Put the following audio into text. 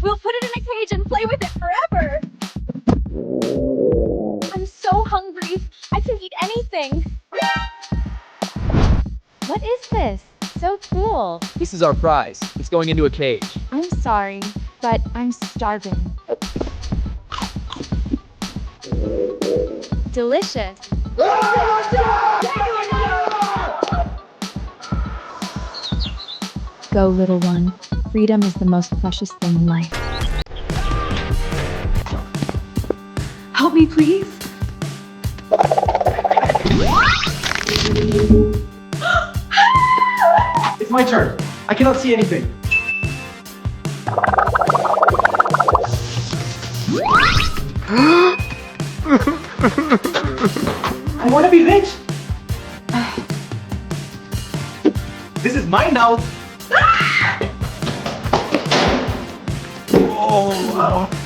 We'll put it in a cage and play with it forever. I'm so hungry. I can eat anything. What is this? So cool. This is our prize. It's going into a cage. I'm sorry, but I'm starving. Delicious. Go, little one. Freedom is the most precious thing in life. Help me, please. It's my turn. I cannot see anything. I want to be rich. This is mine now. Oh.